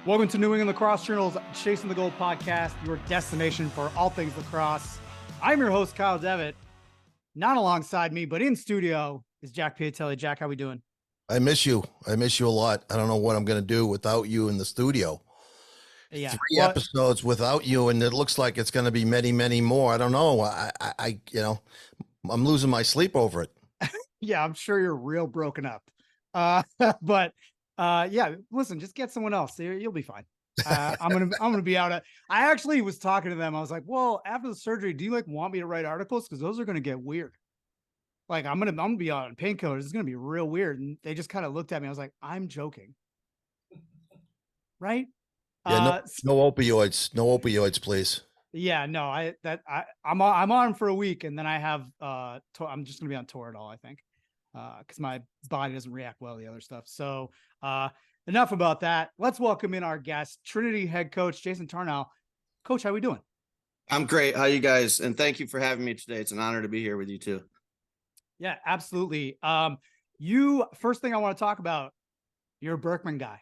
Welcome to New England Lacrosse Journal's Chasing the Gold podcast, your destination for all things lacrosse. I'm your host, Kyle Devitt. Not alongside me, but in studio is Jack Piatelli. Jack, how we doing? I miss you. I miss you a lot. I don't know what I'm going to do without you in the studio. Yeah. 3 episodes without you, and it looks like it's going to be many, many more. I don't know. I'm losing my sleep over it. Yeah, I'm sure you're real broken up. Yeah, listen, just get someone else. You'll be fine. I'm gonna be out. I actually was talking to them. I was like, well, after the surgery, do you want me to write articles? Because those are gonna get weird. I'm gonna be on painkillers. It's gonna be real weird. And they just kind of looked at me. I was like, I'm joking. Right? Yeah, no opioids. No opioids, please. Yeah, no, I'm on for a week, and then I have I'm just gonna be on Toradol, I think, because my body doesn't react well to the other stuff. So enough about that. Let's welcome in our guest, Trinity head coach Jason Tarnow. Coach, how we doing? I'm great. How you guys? And thank you for having me today. It's an honor to be here with you too. Yeah, absolutely. First thing I want to talk about, you're a Berkman guy,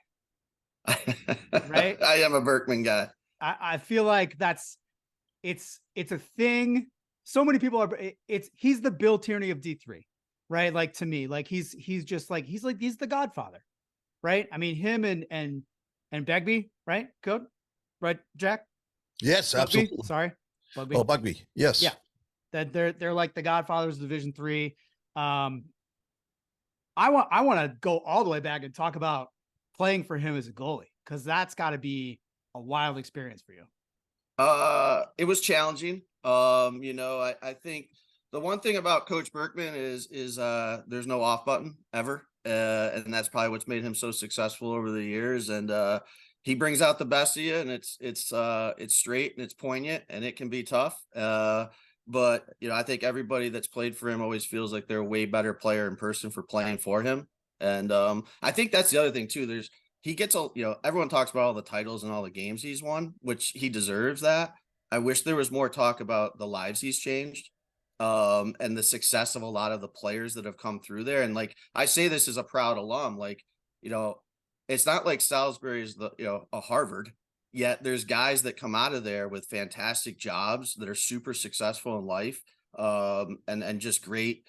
right? I am a Berkman guy. I feel like it's a thing. So many people are. He's the Bill Tierney of D3, right? Like, to me, he's the Godfather, right? I mean, him and Begbie, right? Code, right, Jack? Yes, Bugby? absolutely. Sorry, Bugby. Oh, Bugby. Yes. Yeah, that they're like the Godfathers of Division III. I want to go all the way back and talk about playing for him as a goalie, because that's got to be a wild experience for you. It was challenging. I think the one thing about Coach Berkman is there's no off button ever. And that's probably what's made him so successful over the years. And he brings out the best of you, and it's straight and it's poignant, and it can be tough. But I think everybody that's played for him always feels like they're a way better player in person for playing for him. And I think that's the other thing too. He gets everyone talks about all the titles and all the games he's won, which he deserves that. I wish there was more talk about the lives he's changed, and the success of a lot of the players that have come through there. And I say this as a proud alum, it's not like Salisbury is a Harvard, yet there's guys that come out of there with fantastic jobs that are super successful in life, and just great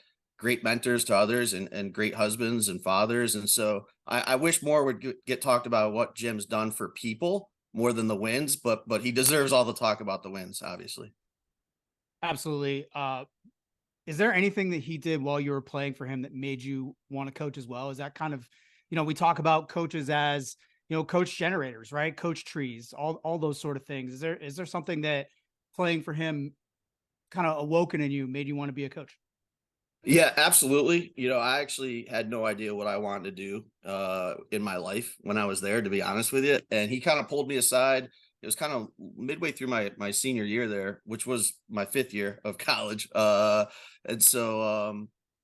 mentors to others, and great husbands and fathers. And so I wish more would get talked about what Jim's done for people more than the wins, but he deserves all the talk about the wins, obviously. Absolutely. Is there anything that he did while you were playing for him that made you want to coach as well? Is that kind of, we talk about coaches as, coach generators, right? Coach trees, all those sort of things. Is there something that playing for him kind of awoken in you, made you want to be a coach? Yeah, absolutely. I actually had no idea what I wanted to do in my life when I was there, to be honest with you. And he kind of pulled me aside. It was kind of midway through my senior year there, which was my 5th year of college. And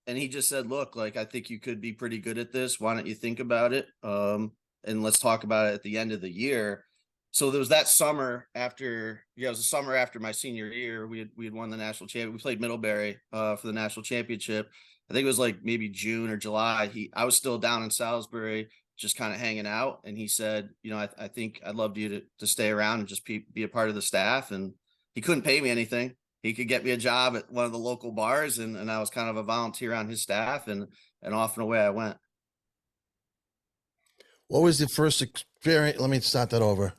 he just said, look, I think you could be pretty good at this. Why don't you think about it? And let's talk about it at the end of the year. So there was that summer after, it was the summer after my senior year. We had won the national championship. We played Middlebury for the national championship. I think it was maybe June or July. I was still down in Salisbury, just kind of hanging out. And he said, I think I'd love you to stay around and just be a part of the staff. And he couldn't pay me anything. He could get me a job at one of the local bars. And I was kind of a volunteer on his staff, and off and away I went. What was the first experience? Let me start that over.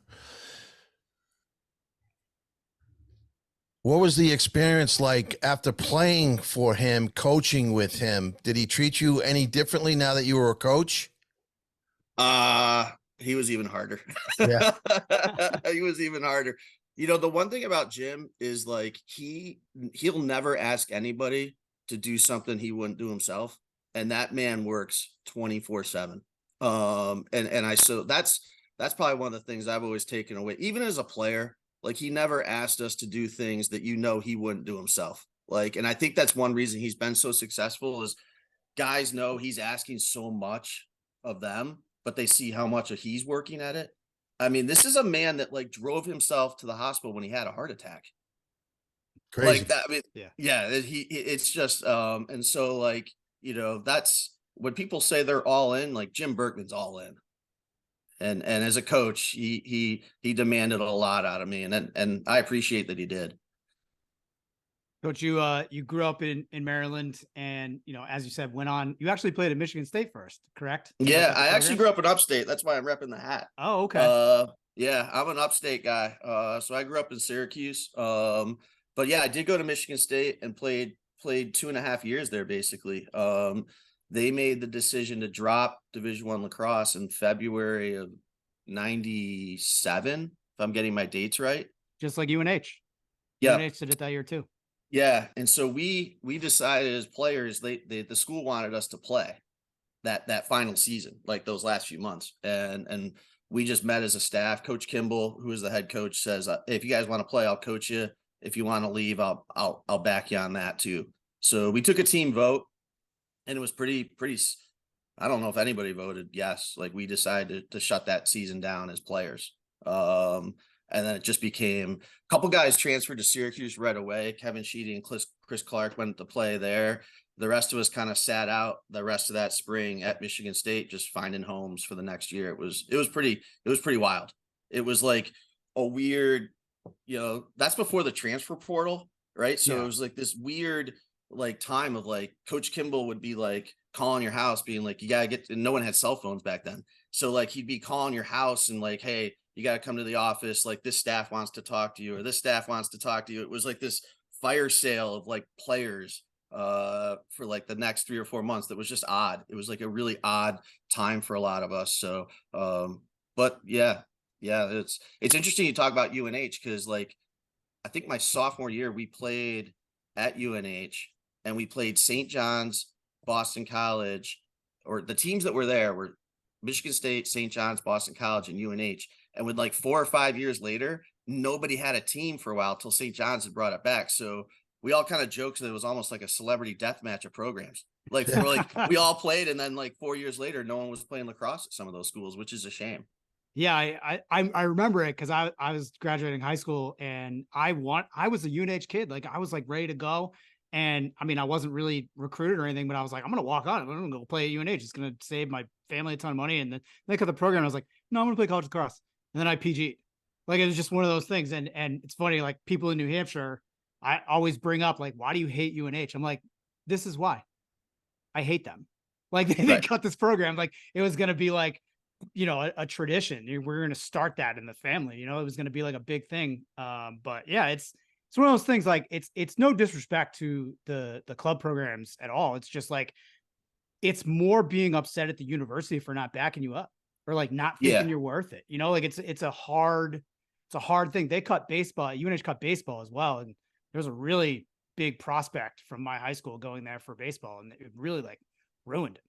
What was the experience like after playing for him, coaching with him? Did he treat you any differently now that you were a coach? He was even harder. Yeah. He was even harder. The one thing about Jim is he'll never ask anybody to do something he wouldn't do himself. And that man works 24/7. So that's probably one of the things I've always taken away, even as a player. He never asked us to do things that he wouldn't do himself. And I think that's one reason he's been so successful, is guys know he's asking so much of them, but they see how much he's working at it. I mean, this is a man that drove himself to the hospital when he had a heart attack. Crazy. That. I mean, yeah. It's just, and so that's when people say they're all in, Jim Berkman's all in. And as a coach, he demanded a lot out of me, and I appreciate that he did. Coach, you grew up in Maryland, and as you said, you actually played at Michigan State first, correct? Yeah, I actually grew up in upstate. That's why I'm repping the hat. Oh, okay. Yeah, I'm an upstate guy. So I grew up in Syracuse. But yeah, I did go to Michigan State and played 2.5 years there basically. They made the decision to drop Division I lacrosse in February of '97, if I'm getting my dates right. Just like UNH. Yeah. UNH did it that year too. Yeah, and so we decided as players, the school wanted us to play that final season, like those last few months, and we just met as a staff. Coach Kimball, who is the head coach, says, hey, if you guys want to play, I'll coach you. If you want to leave, I'll back you on that too. So we took a team vote, and it was pretty. I don't know if anybody voted yes. Like, we decided to shut that season down as players. And then it just became a couple guys transferred to Syracuse right away. Kevin Sheedy and Chris Clark went to play there. The rest of us kind of sat out the rest of that spring at Michigan State, just finding homes for the next year. It was pretty wild. It was like a weird, that's before the transfer portal, right? So It was like this weird like time of like Coach Kimball would be like calling your house, being like, you gotta get, and no one had cell phones back then. So like he'd be calling your house and like, hey, you got to come to the office. Like, this staff wants to talk to you, or this staff wants to talk to you. It was like this fire sale of like players for like the next 3 or 4 months. That was just odd. It was like a really odd time for a lot of us. So, but yeah, it's interesting you talk about UNH, because like, I think my sophomore year we played at UNH, and we played St. John's, Boston College, or the teams that were there were Michigan State, St. John's, Boston College, and UNH. And with like 4 or 5 years later, nobody had a team for a while till St. John's had brought it back. So we all kind of joked that it was almost like a celebrity death match of programs. Like, we all played, and then like 4 years later, no one was playing lacrosse at some of those schools, which is a shame. Yeah, I remember it because I was graduating high school, and I was a UNH kid. Like, I was like ready to go. And I mean, I wasn't really recruited or anything, but I was like, I'm going to walk on. I'm going to go play at UNH. It's going to save my family a ton of money. And then they cut the program. I was like, no, I'm going to play college lacrosse. And then I PG'd. Like, it was just one of those things. And it's funny, like, people in New Hampshire, I always bring up, like, why do you hate UNH? I'm like, this is why. I hate them. Like, they cut this program. Like, it was going to be like, a tradition. We're going to start that in the family. It was going to be like a big thing. But yeah, it's one of those things. Like, it's no disrespect to the club programs at all. It's just like, it's more being upset at the university for not backing you up, or like not thinking you're worth it. Like, it's a hard thing. They cut baseball. UNH cut baseball as well. And there's a really big prospect from my high school going there for baseball, and it really like ruined it.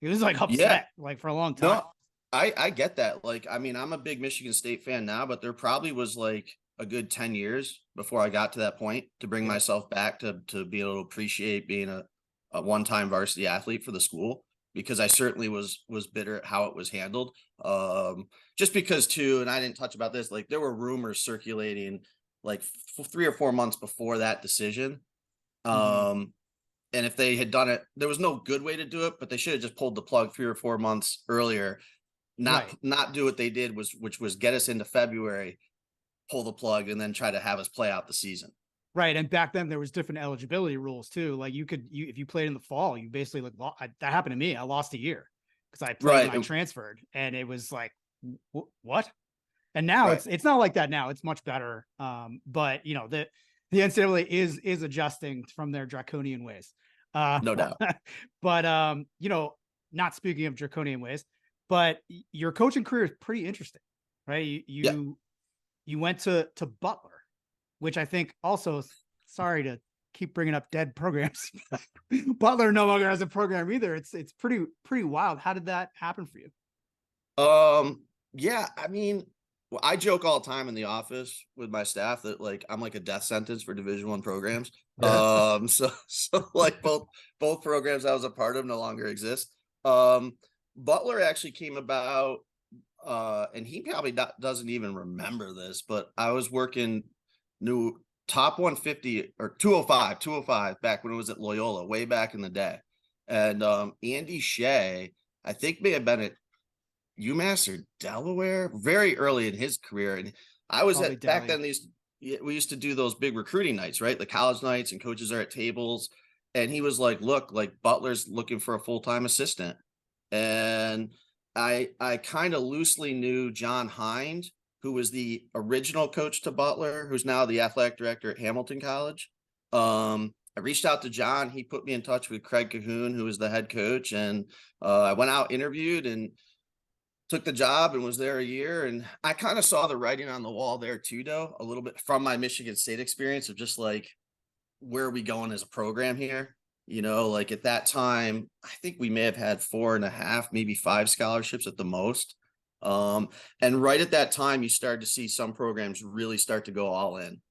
He was like upset like for a long time. No, I get that. Like, I mean, I'm a big Michigan State fan now, but there probably was like a good 10 years before I got to that point to bring myself back to be able to appreciate being a one-time varsity athlete for the school, because I certainly was bitter at how it was handled. Just because too, and I didn't touch about this, like, there were rumors circulating like 3 or 4 months before that decision. And if they had done it, there was no good way to do it, but they should have just pulled the plug 3 or 4 months earlier. Not do what they did, which was get us into February, pull the plug, and then try to have us play out the season. Right. And back then there was different eligibility rules too. Like, if you played in the fall, you basically like, that happened to me. I lost a year because I played when I transferred, and it was like, what? And now it's not like that now. It's much better. But the NCAA is adjusting from their draconian ways. No doubt. But not speaking of draconian ways, but your coaching career is pretty interesting, right? You went to Butler, which I think also, sorry to keep bringing up dead programs, Butler no longer has a program either. It's pretty wild. How did that happen for you? Yeah, I mean, I joke all the time in the office with my staff that like I'm like a death sentence for Division I programs. So like both programs I was a part of no longer exist. Butler actually came about, and he probably doesn't even remember this, but I was working new top 150 or 205 back when it was at Loyola, way back in the day. And Andy Shea, I think may have been at UMass or Delaware, very early in his career. And I was Probably at back Delhi. then, we used to do those big recruiting nights, right? The college nights, and coaches are at tables. And he was like, look, like Butler's looking for a full-time assistant. And I kind of loosely knew John Hind, who was the original coach to Butler, who's now the athletic director at Hamilton College. I reached out to John. He put me in touch with Craig Cahoon, who was the head coach. And I went out, interviewed, and took the job and was there a year. And I kind of saw the writing on the wall there too, though, a little bit from my Michigan State experience of just like, where are we going as a program here? You know, like at that time, I think we may have had 4.5, maybe 5 scholarships at the most. And right at that time, you started to see some programs really start to go all in.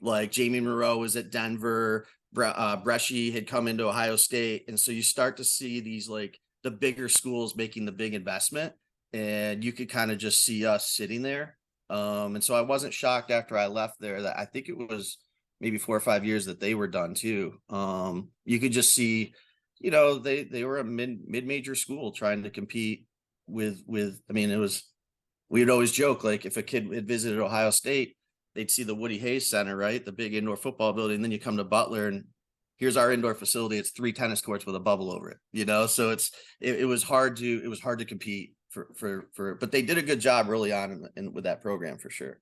Like Jamie Moreau was at Denver, Bresci had come into Ohio State. And so you start to see these like the bigger schools making the big investment, and you could kind of just see us sitting there. And so I wasn't shocked after I left there that I think it was maybe 4 or 5 years that they were done too. You could just see, you know, they were a mid-major school trying to compete with, I mean, it was, we would always joke, like if a kid had visited Ohio State, they'd see the Woody Hayes Center, right? The big indoor football building. And then you come to Butler and here's our indoor facility. It's 3 tennis courts with a bubble over it, you know? So it was hard to compete but they did a good job early on with that program for sure.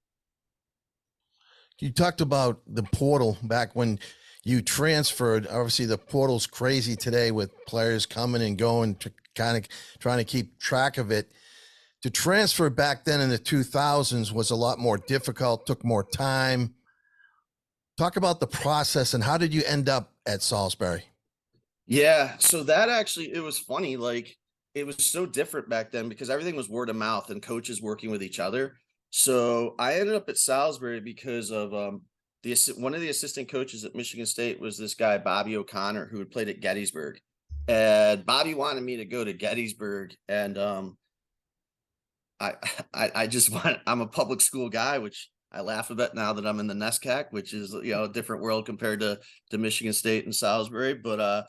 You talked about the portal back when you transferred. Obviously, the portal's crazy today with players coming and going, to kind of trying to keep track of it. To transfer back then in the 2000s was a lot more difficult, took more time. Talk about the process and how did you end up at Salisbury? Yeah, so that actually, it was funny. Like it was so different back then because everything was word of mouth and coaches working with each other. So I ended up at Salisbury because of one of the assistant coaches at Michigan State was this guy Bobby O'Connor, who had played at Gettysburg, and Bobby wanted me to go to Gettysburg. And I just want, I'm a public school guy, which I laugh about now that I'm in the NESCAC, which is, you know, a different world compared to Michigan State and Salisbury. But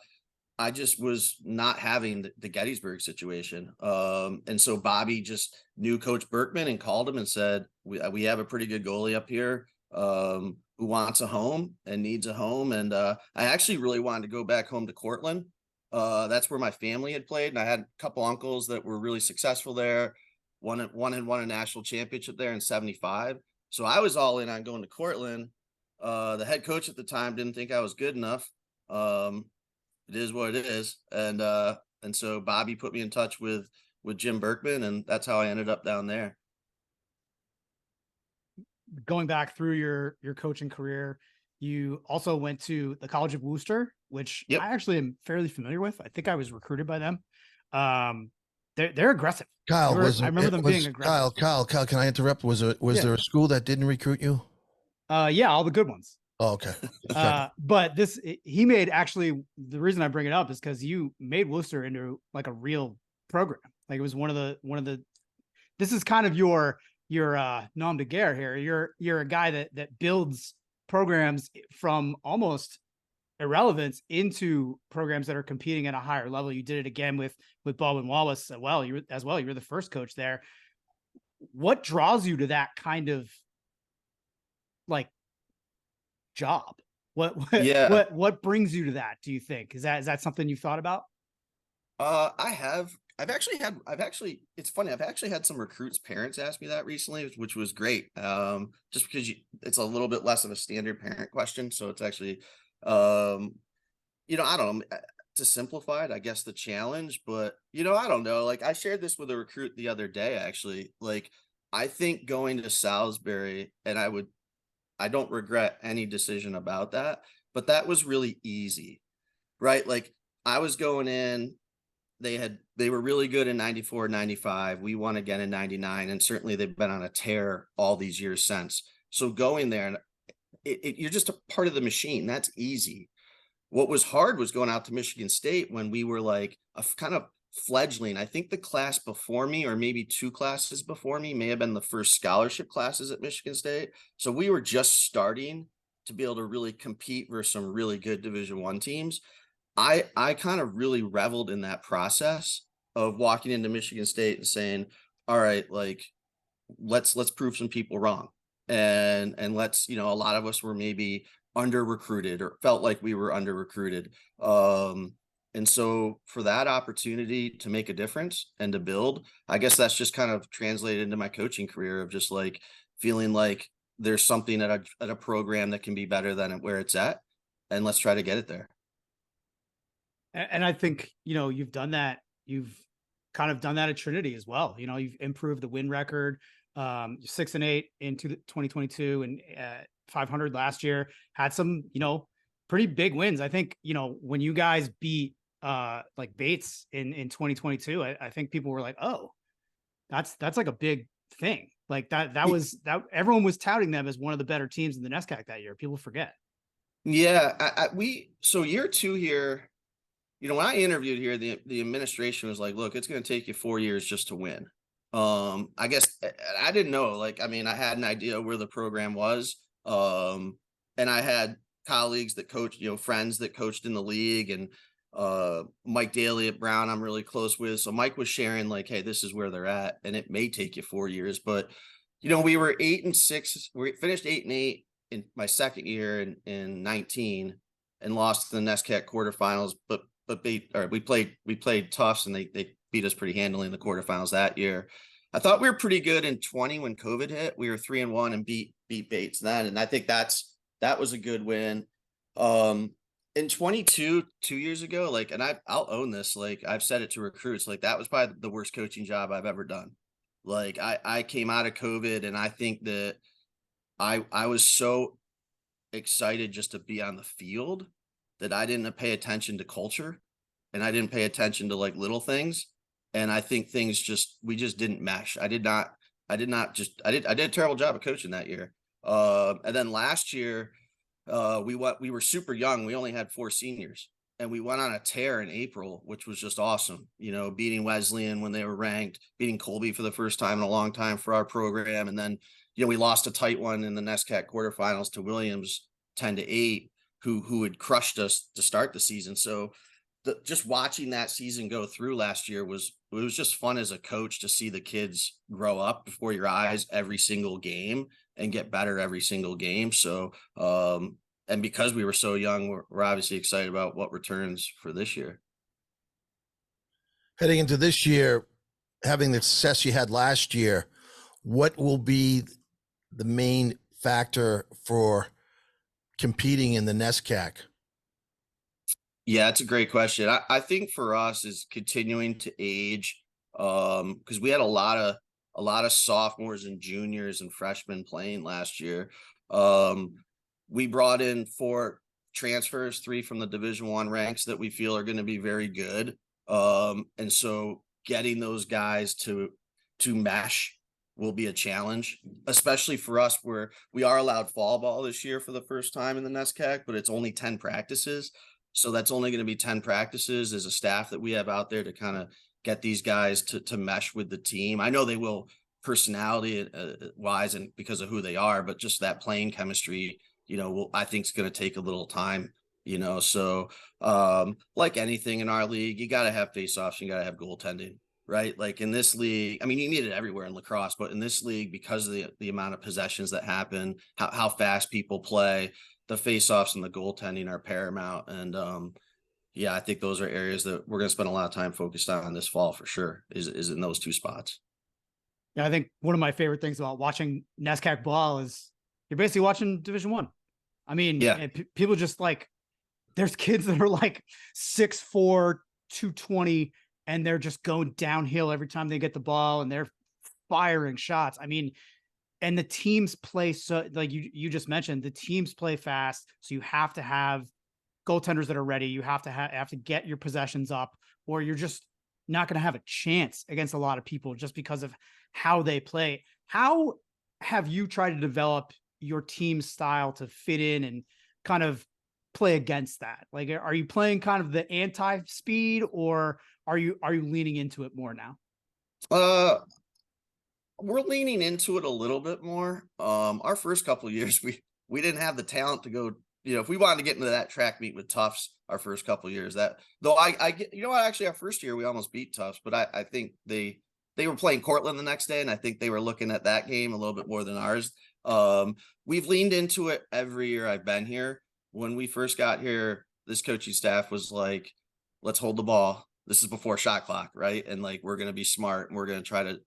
I just was not having the Gettysburg situation. And so Bobby just knew Coach Berkman and called him and said, we have a pretty good goalie up here who wants a home and needs a home. And I actually really wanted to go back home to Cortland. That's where my family had played. And I had a couple uncles that were really successful there. One had won a national championship there in 75. So I was all in on going to Cortland. The head coach at the time didn't think I was good enough. It is what it is. And so Bobby put me in touch with Jim Berkman, and that's how I ended up down there. Going back through your coaching career, you also went to the College of Worcester, which Yep. I actually am fairly familiar with. I think I was recruited by them. They're aggressive. Kyle, I remember them being aggressive. Kyle, can I interrupt? Was there a school that didn't recruit you? Yeah, all the good ones. Oh, okay. But he made, actually, the reason I bring it up is because you made Worcester into like a real program. Like it was one of the, this is kind of your nom de guerre here. You're a guy that builds programs from almost irrelevance into programs that are competing at a higher level. You did it again with Baldwin-Wallace. You were the first coach there. What draws you to that kind of like job? What brings you to that, do you think? Is that something you've thought about? I've actually it's funny, I've actually had some recruits' parents ask me that recently, which was great. Just because it's a little bit less of a standard parent question. So it's actually you know, I don't know, to simplify it, I guess the challenge, but you know, I don't know. Like I shared this with a recruit the other day, actually. Like I think going to Salisbury, and I don't regret any decision about that, but that was really easy, right? Like I was going in, they were really good in 94, 95. We won again in 99. And certainly they've been on a tear all these years since. So going there, and you're just a part of the machine. That's easy. What was hard was going out to Michigan State when we were like a kind of fledgling. I think the class before me, or maybe 2 classes before me, may have been the first scholarship classes at Michigan State. So we were just starting to be able to really compete versus some really good Division I teams. I kind of really reveled in that process of walking into Michigan State and saying, all right, like let's prove some people wrong. And let's, a lot of us were maybe under recruited or felt like we were under recruited. And so for that opportunity to make a difference and to build, I guess that's just kind of translated into my coaching career of just like feeling like there's something at a program that can be better than where it's at. And let's try to get it there. And I think, you've done that. You've kind of done that at Trinity as well. You've improved the win record, 6-8 in 2022 and 500 last year. Had some, pretty big wins. I think, when you guys beat like Bates in 2022, I think people were like, oh, that's like a big thing. Like that was that everyone was touting them as one of the better teams in the NESCAC that year. People forget. Yeah, so year 2 here, when I interviewed here, the administration was like, look, it's going to take you 4 years just to win. I guess I didn't know, like, I mean, I had an idea where the program was. And I had colleagues that coached, friends that coached in the league, and Mike Daly at Brown, I'm really close with. So Mike was sharing like, hey, this is where they're at, and it may take you 4 years, but we were 8-6. We finished 8-8 in my second year in 19 and lost the NESCAC quarterfinals, but we played Tufts, and they beat us pretty handily in the quarterfinals that year. I thought we were pretty good in 20 when COVID hit. We were 3-1 and beat Bates then, and I think that was a good win. In 22, 2 years ago, like, and I'll own this, like I've said it to recruits, like that was probably the worst coaching job I've ever done. Like I came out of COVID, and I think that I was so excited just to be on the field that I didn't pay attention to culture, and I didn't pay attention to like little things. And I think we just didn't mesh. I did I did a terrible job of coaching that year. And then last year, we were super young. We only had 4 seniors, and we went on a tear in April, which was just awesome. Beating Wesleyan when they were ranked, beating Colby for the first time in a long time for our program. And then, we lost a tight one in the NESCAC quarterfinals to Williams 10-8, who had crushed us to start the season. So just watching that season go through last year was just fun as a coach to see the kids grow up before your eyes every single game and get better every single game. So, and because we were so young, we're obviously excited about what returns for this year. Heading into this year, having the success you had last year, what will be the main factor for competing in the NESCAC? Yeah, it's a great question. I think for us is continuing to age, because we had a lot of sophomores and juniors and freshmen playing last year. We brought in 4 transfers, 3 from the Division I ranks that we feel are going to be very good. And so getting those guys to mesh will be a challenge, especially for us, where we are allowed fall ball this year for the first time in the NESCAC, but it's only 10 practices. So that's only going to be 10 practices as a staff that we have out there to kind of get these guys to mesh with the team. I know they will personality wise and because of who they are, but just that playing chemistry, I think it's going to take a little time, so like anything in our league, you got to have faceoffs, you got to have goaltending, right? Like in this league, I mean, you need it everywhere in lacrosse, but in this league, because of the amount of possessions that happen, how fast people play, the faceoffs and the goaltending are paramount. And yeah, I think those are areas that we're going to spend a lot of time focused on this fall for sure, is in those 2 spots. Yeah, I think one of my favorite things about watching NESCAC ball is you're basically watching Division I. I mean, yeah, people just like, there's kids that are like 6'4", 220, and they're just going downhill every time they get the ball, and they're firing shots. I mean, and the teams play, so like you just mentioned, the teams play fast. So you have to have goaltenders that are ready. You have to get your possessions up, or you're just not going to have a chance against a lot of people just because of how they play. How have you tried to develop your team style to fit in and kind of play against that? Like, are you playing kind of the anti-speed, or are you leaning into it more now? We're leaning into it a little bit more. Our first couple of years, we didn't have the talent to go, if we wanted to get into that track meet with Tufts our first couple of years, that though I get, actually our first year we almost beat Tufts, but I think they they were playing Cortland the next day, and I think they were looking at that game a little bit more than ours. We've leaned into it every year I've been here. When we first got here, this coaching staff was like, let's hold the ball. This is before shot clock, right? And like, we're going to be smart and we're going to try to,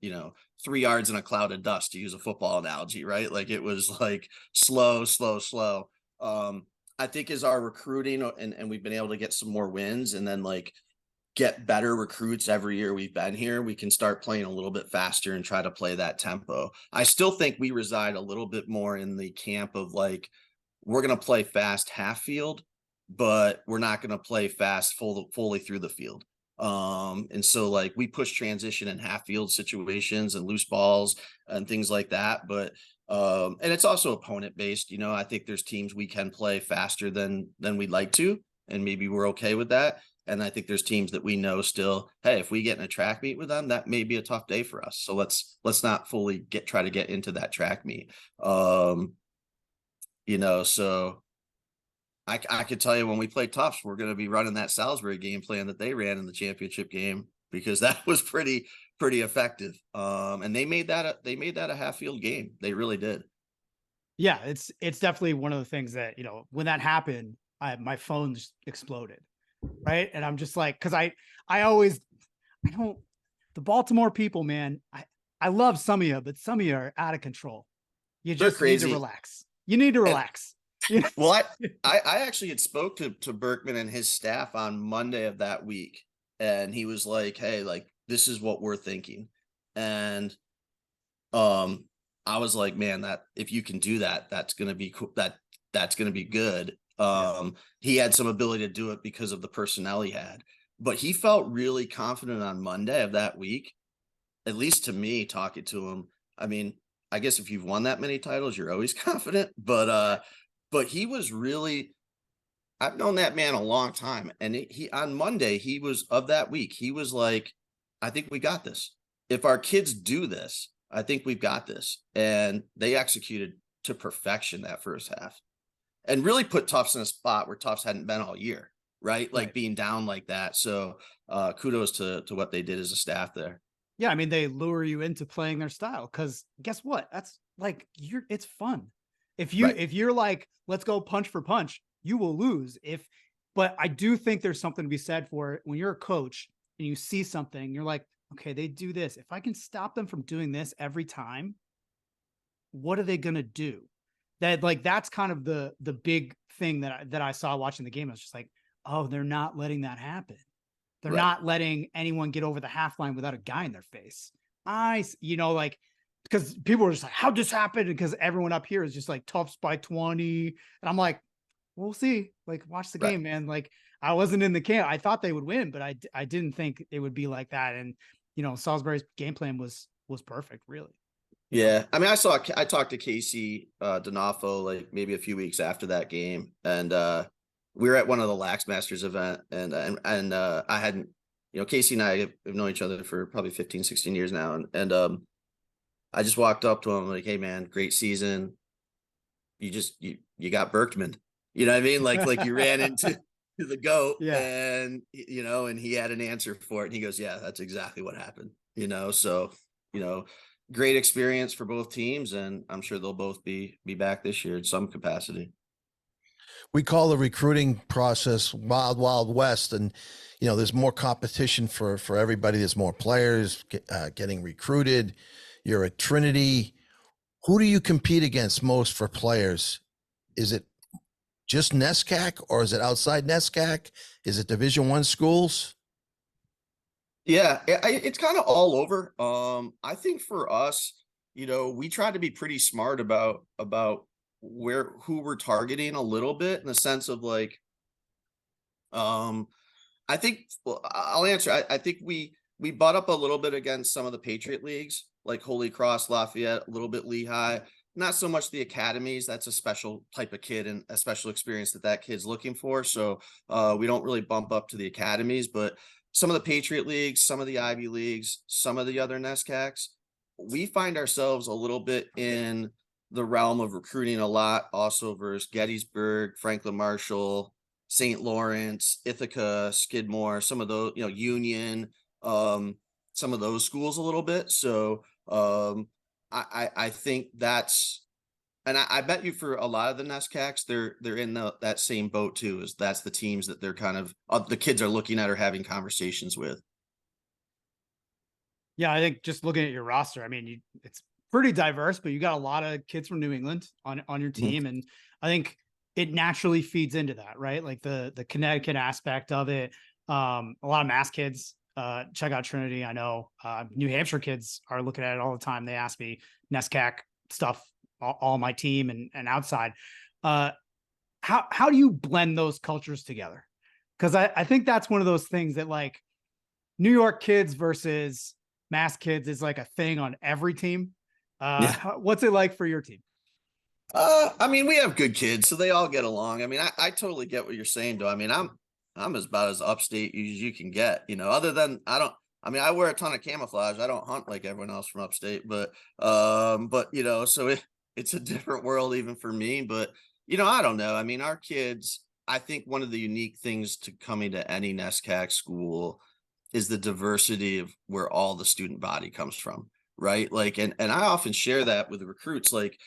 3 yards in a cloud of dust, to use a football analogy, right? Like, it was like slow, slow, slow. I think as our recruiting and we've been able to get some more wins and then like get better recruits every year we've been here, we can start playing a little bit faster and try to play that tempo. I still think we reside a little bit more in the camp of like, we're going to play fast half field, but we're not going to play fast fully through the field. And so like we push transition in half field situations and loose balls and things like that. But and it's also opponent based. I think there's teams we can play faster than we'd like to, and maybe we're okay with that. And I think there's teams that we know still, hey, if we get in a track meet with them, that may be a tough day for us. So let's not fully try to get into that track meet. So I could tell you when we play Tufts, we're going to be running that Salisbury game plan that they ran in the championship game, because that was pretty effective. And they made that a half field game. They really did. Yeah, it's definitely one of the things that, when that happened, my phone just exploded. Right. And I'm just like, cause I don't, the Baltimore people, man, I love some of you, but some of you are out of control. You just need to relax. You need to relax. Well, I actually had spoke to Berkman and his staff on Monday of that week, and he was like, hey, like, this is what we're thinking. And I was like, man, that if you can do that, that's going to be cool. That's going to be good. He had some ability to do it because of the personnel he had, but he felt really confident on Monday of that week, at least to me, talking to him. I mean, I guess if you've won that many titles, you're always confident, but he was really, I've known that man a long time. And he on Monday, he was of that week. He was like, I think we got this. If our kids do this, I think we've got this. And they executed to perfection that first half and really put Tufts in a spot where Tufts hadn't been all year, right? Like being down like that. So kudos to what they did as a staff there. Yeah. I mean, they lure you into playing their style, because guess what? That's like, it's fun. If you're like, let's go punch for punch, you will lose. But I do think there's something to be said for it when you're a coach and you see something, you're like, okay, they do this. If I can stop them from doing this every time, what are they going to do? That's kind of the big thing that I saw watching the game. I was just like, oh, they're not letting that happen. They're not letting anyone get over the half line without a guy in their face. Because people were just like, how'd this happen? Because everyone up here is just like Tufts by 20. And I'm like, we'll see. Like, watch the game, man. Like, I wasn't in the camp. I thought they would win, but I didn't think it would be like that. And, Salisbury's game plan was perfect, really. Yeah. I mean, I talked to Casey Donofo like maybe a few weeks after that game. And we were at one of the Lax Masters event. And I hadn't, Casey and I have known each other for probably 15, 16 years now. And I just walked up to him like, hey man, great season. You got Berkman, you know what I mean? Like you ran into the GOAT and, and he had an answer for it. And he goes, yeah, that's exactly what happened. So, great experience for both teams. And I'm sure they'll both be back this year in some capacity. We call the recruiting process Wild Wild West, and there's more competition for everybody. There's more players getting recruited. You're at Trinity. Who do you compete against most for players? Is it just NESCAC, or is it outside NESCAC? Is it Division I schools? Yeah, it's kind of all over. I think for us, we try to be pretty smart about who we're targeting a little bit, in the sense of like, I think, well, I'll answer. I think we butt up a little bit against some of the Patriot leagues, like Holy Cross, Lafayette, a little bit Lehigh. Not so much the academies. That's a special type of kid and a special experience that kid's looking for. So we don't really bump up to the academies, but some of the Patriot leagues, some of the Ivy leagues, some of the other NESCACs, we find ourselves a little bit in the realm of recruiting a lot also versus Gettysburg, Franklin Marshall, St. Lawrence, Ithaca, Skidmore, some of those, Union. some of those schools a little bit. So I think that's, and I bet you for a lot of the NESCACs, they're in that same boat too. Is that's the teams that they're kind of the kids are looking at or having conversations with. Yeah, I think just looking at your roster, I mean, it's pretty diverse, but you got a lot of kids from New England on your team, and I think it naturally feeds into that, right? Like the Connecticut aspect of it. A lot of Mass kids check out Trinity. I know New Hampshire kids are looking at it all the time. They ask me NESCAC stuff, all my team and outside. How do you blend those cultures together? Because I think that's one of those things that, like, New York kids versus Mass kids is like a thing on every team. Yeah. What's it like for your team? I mean, we have good kids, so they all get along. I mean, I totally get what you're saying, though. I mean, I'm about as upstate as you can get, other than I mean, I wear a ton of camouflage. I don't hunt like everyone else from upstate, but so it's a different world even for me. But I don't know. I mean, our kids, I think one of the unique things to coming to any NESCAC school is the diversity of where all the student body comes from, right? Like, and I often share that with the recruits. Like,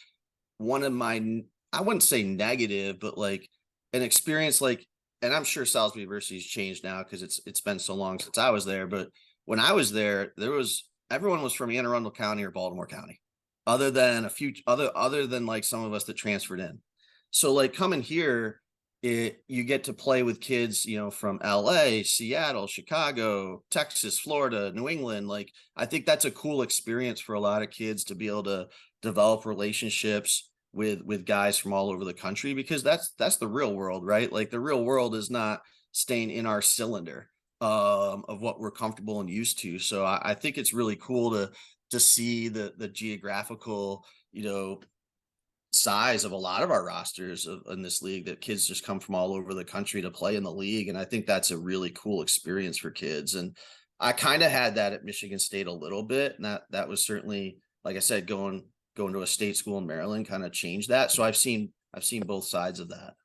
one of my, I wouldn't say negative, but like an experience, like, and I'm sure Salisbury University's changed now because it's been so long since I was there. But when I was there, everyone was from Anne Arundel County or Baltimore County, other than a few other than like some of us that transferred in. So like coming here, you get to play with kids, from LA, Seattle, Chicago, Texas, Florida, New England. Like, I think that's a cool experience for a lot of kids to be able to develop relationships with guys from all over the country, because that's the real world, right? Like, the real world is not staying in our cylinder of what we're comfortable and used to. So I think it's really cool to see the geographical, size of a lot of our rosters in this league, that kids just come from all over the country to play in the league. And I think that's a really cool experience for kids. And I kind of had that at Michigan State a little bit. And that was certainly, like I said, going to a state school in Maryland kind of changed that. So I've seen both sides of that.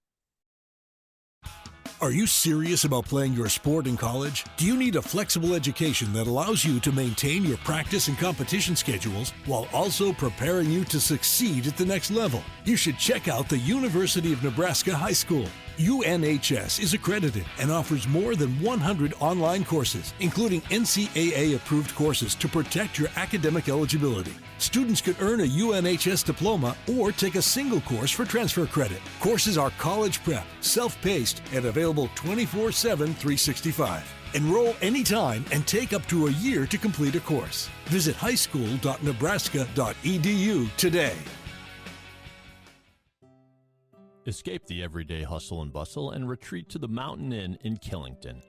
Are you serious about playing your sport in college? Do you need a flexible education that allows you to maintain your practice and competition schedules while also preparing you to succeed at the next level? You should check out the University of Nebraska High School. UNHS is accredited and offers more than 100 online courses, including NCAA-approved courses to protect your academic eligibility. Students could earn a UNHS diploma or take a single course for transfer credit. Courses are college prep, self-paced, and available 24/7, 365. Enroll anytime and take up to a year to complete a course. Visit highschool.nebraska.edu today. Escape the everyday hustle and bustle and retreat to the Mountain Inn in Killington.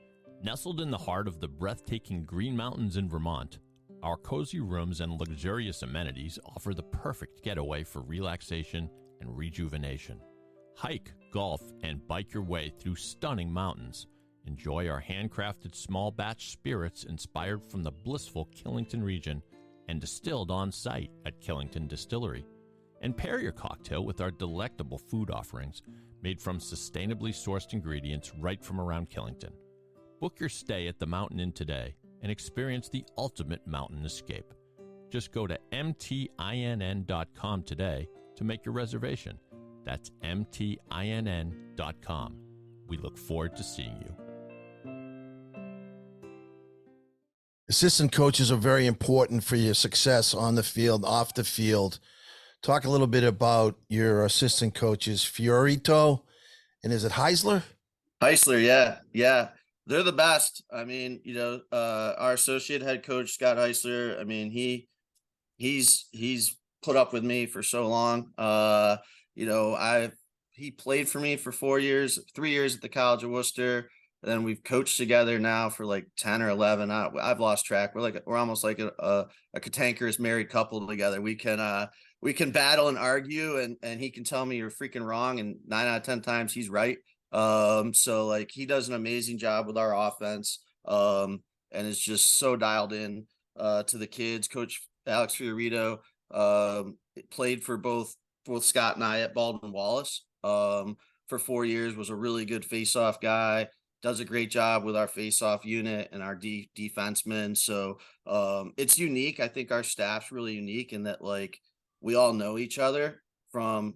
Nestled in the heart of the breathtaking Green Mountains in Vermont, our cozy rooms and luxurious amenities offer the perfect getaway for relaxation and rejuvenation. Hike, golf, and bike your way through stunning mountains. Enjoy our handcrafted small batch spirits inspired from the blissful Killington region and distilled on site at Killington Distillery. And pair your cocktail with our delectable food offerings made from sustainably sourced ingredients right from around Killington. Book your stay at the Mountain Inn today and experience the ultimate mountain escape. Just go to mtinn.com today to make your reservation. That's mtinn.com. We look forward to seeing you. Assistant coaches are very important for your success on the field, off the field. Talk a little bit about your assistant coaches, Fiorito, and is it Heisler? Heisler, yeah. They're the best. I mean, our associate head coach, Scott Heisler, I mean, he's put up with me for so long. He played for me for 3 years at the College of Worcester. And then we've coached together now for like 10 or 11. I've lost track. We're almost like a cantankerous married couple together. We can battle and argue, and he can tell me you're freaking wrong, and 9 out of 10 times he's right. So like, he does an amazing job with our offense, and is just so dialed in to the kids. Coach Alex Fiorito played for both Scott and I at Baldwin-Wallace for 4 years, was a really good face-off guy. does a great job with our face-off unit and our defensemen. So it's unique. I think our staff's really unique in that, like, we all know each other from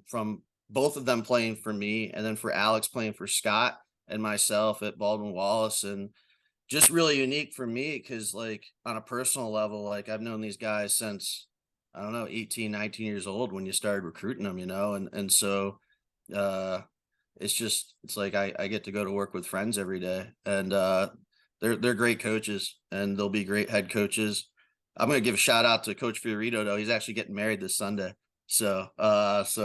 both of them playing for me, and then for Alex playing for Scott and myself at Baldwin-Wallace. And just really unique for me because, like, on a personal level, like, I've known these guys since, I don't know, 18, 19 years old when you started recruiting them, and so it's like I get to go to work with friends every day, and they're great coaches, and they'll be great head coaches. I'm gonna give a shout out to Coach Fiorito though. He's actually getting married this Sunday. So that's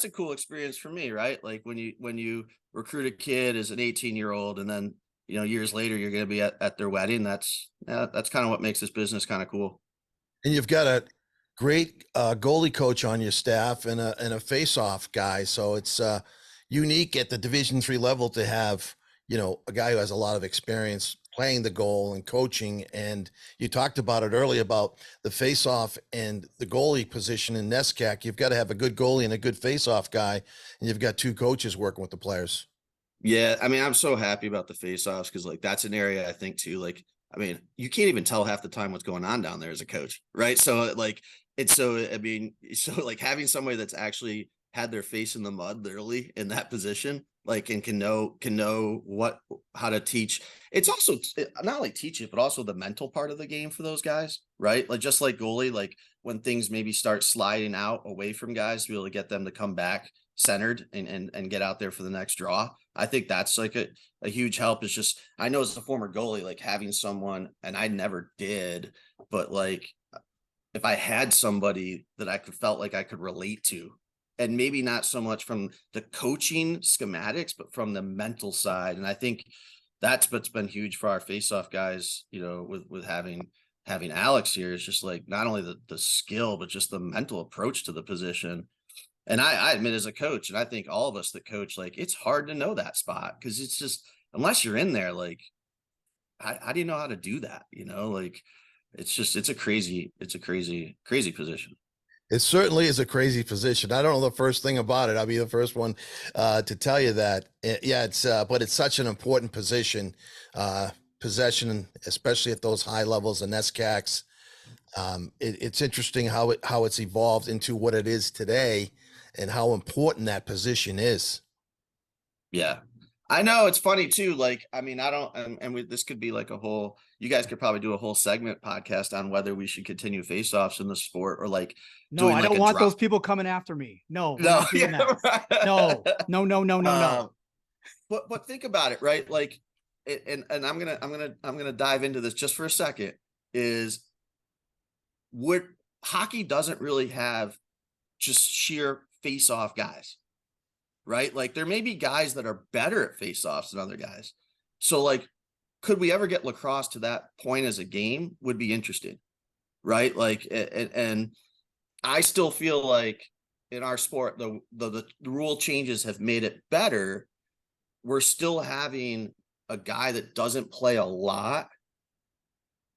a cool experience for me, right? Like when you recruit a kid as an 18-year-old, and then years later you're gonna be at their wedding. That's kind of what makes this business kind of cool. And you've got a great goalie coach on your staff and a face-off guy. So it's unique at the Division III level to have, a guy who has a lot of experience playing the goal and coaching. And you talked about it earlier about the face-off and the goalie position in NESCAC. You've got to have a good goalie and a good face-off guy, and you've got two coaches working with the players. Yeah, I mean, I'm so happy about the face-offs because, like, that's an area I think too. Like, I mean, you can't even tell half the time what's going on down there as a coach, right? So, like, having somebody that's actually had their face in the mud, literally in that position, like, and can know how to teach. It's also not only teach it, but also the mental part of the game for those guys, right? Like, just like goalie, like when things maybe start sliding out away from guys, to be able to get them to come back centered and get out there for the next draw. I think that's like a huge help. It's just, I know as a former goalie, like having someone, and I never did, but like if I had somebody that I felt like I could relate to, and maybe not so much from the coaching schematics, but from the mental side. And I think that's what's been huge for our face-off guys, with having Alex here, is just like not only the skill, but just the mental approach to the position. And I admit, as a coach, and I think all of us that coach, like, it's hard to know that spot because it's just, unless you're in there, like, how do you know how to do that? Like, it's a crazy position. It certainly is a crazy position. I don't know the first thing about it. I'll be the first one to tell you that. But it's such an important position, possession, especially at those high levels in NESCACs. It's interesting how it's evolved into what it is today, and how important that position is. Yeah, I know. It's funny too. Like, I mean, this could be like you guys could probably do a whole segment podcast on whether we should continue face-offs in the sport, or like, no, I don't want those people coming after me. No, yeah, right. No. But think about it, right? Like, and I'm gonna dive into this just for a second. Is what hockey doesn't really have just sheer face-off guys, right? Like, there may be guys that are better at face-offs than other guys. So, like, could we ever get lacrosse to that point as a game? Would be interesting, right? Like, and I still feel like in our sport, the rule changes have made it better. We're still having a guy that doesn't play a lot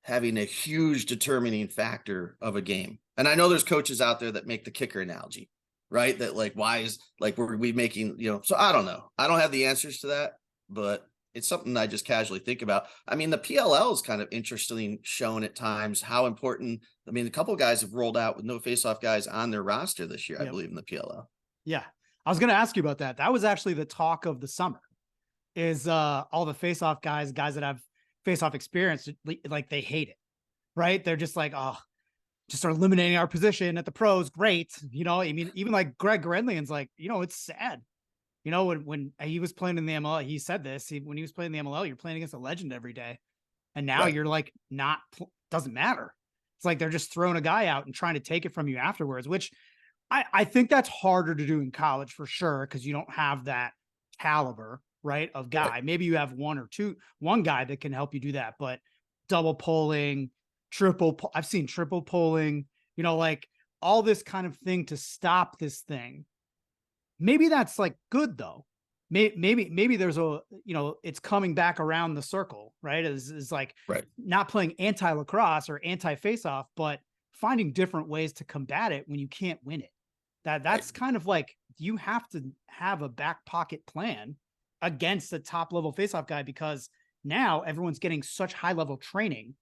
having a huge determining factor of a game. And I know there's coaches out there that make the kicker analogy, right? That, like, why is, like, were we making, so I don't know. I don't have the answers to that, but it's something I just casually think about. I mean, the PLL is kind of interesting, shown at times how important. I mean, a couple of guys have rolled out with no face-off guys on their roster this year, I believe, in the PLL. Yeah. I was going to ask you about that. That was actually the talk of the summer, is all the face-off guys that have face-off experience, like, they hate it, right? They're just like, oh, just start eliminating our position at the pros. Great. I mean, even like Greg Grenlian's like, it's sad. When he was playing in the MLL, he said this, when he was playing in the MLL, you're playing against a legend every day. And now you're like, doesn't matter. It's like, they're just throwing a guy out and trying to take it from you afterwards, which I think that's harder to do in college for sure. Cause you don't have that caliber, right, of guy. Right. Maybe you have one guy that can help you do that, but double polling, I've seen triple polling, like all this kind of thing to stop this thing. Maybe that's like good though. Maybe there's it's coming back around the circle, right? Is like, right, not playing anti-lacrosse or anti-face-off, but finding different ways to combat it when you can't win it. That's right. Kind of like, you have to have a back pocket plan against the top level faceoff guy, because now everyone's getting such high level training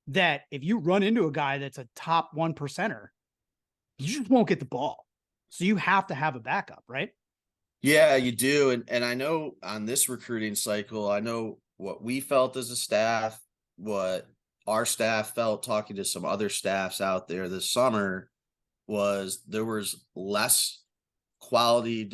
that if you run into a guy that's a top 1%er, you just won't get the ball. So you have to have a backup, right? Yeah, you do. And I know on this recruiting cycle, I know what we felt as a staff, what our staff felt talking to some other staffs out there this summer, was there was less quality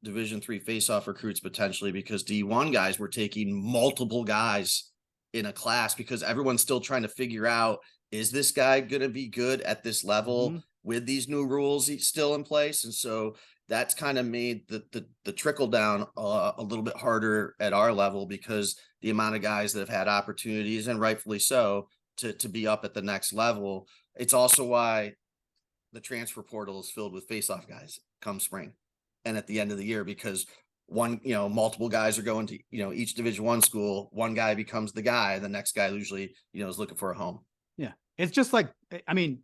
Division III faceoff recruits potentially, because D1 guys were taking multiple guys in a class because everyone's still trying to figure out, is this guy going to be good at this level with these new rules still in place? And so that's kind of made the trickle down a little bit harder at our level, because the amount of guys that have had opportunities, and rightfully so, to be up at the next level. It's also why the transfer portal is filled with faceoff guys come spring and at the end of the year, because multiple guys are going to, each Division I school. One guy becomes the guy. The next guy usually, is looking for a home. Yeah. It's just like, I mean,